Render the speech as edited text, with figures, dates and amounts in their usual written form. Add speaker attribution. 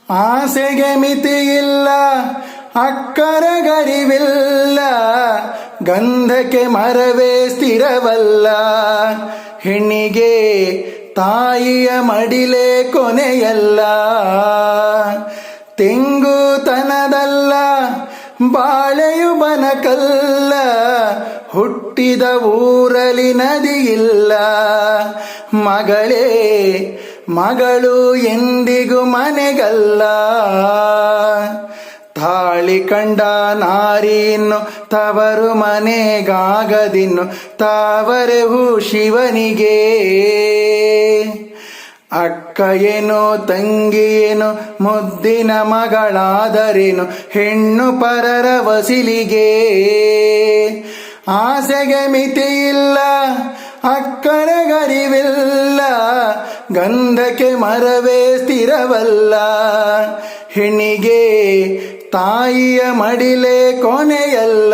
Speaker 1: ಆಸೆಗೆ ಮಿತಿಯಿಲ್ಲ, ಅಕ್ಕರಗರಿವಿಲ್ಲ, ಗಂಧಕ್ಕೆ ಮರವೇ ಸ್ಥಿರವಲ್ಲ. ಹೆಣ್ಣಿಗೆ ತಾಯಿಯ ಮಡಿಲೇ ಕೊನೆಯಲ್ಲ. ತೆಂಗುತನದಲ್ಲ, ಬಾಳೆಯು ಬನಕಲ್ಲ, ಹುಟ್ಟಿದ ಊರಲಿ ನದಿಯಿಲ್ಲ. ಮಗಳೇ ಮಗಳು ಎಂದಿಗೂ ಮನೆಗಲ್ಲ. ತಾಳಿ ಕಂಡ ನಾರಿಯನ್ನು ತವರು ಮನೆಗಾಗದಿನ್ನು, ತಾವರೆವು ಶಿವನಿಗೆ. ಅಕ್ಕ ಏನೋ ತಂಗಿಯೇನೋ ಮುದ್ದಿನ ಮಗಳಾದರೇನು, ಹೆಣ್ಣು ಪರರ ವಸಿಲಿಗೆ. ಆಸೆಗೆ ಮಿತಿಯಿಲ್ಲ, ಅಕ್ಕರಗರಿವಿಲ್ಲ, ಗಂಧಕ್ಕೆ ಮರವೇ ಸ್ಥಿರವಲ್ಲ. ಹೆಣ್ಣಿಗೆ ತಾಯಿಯ ಮಡಿಲೇ ಕೊನೆಯಲ್ಲ.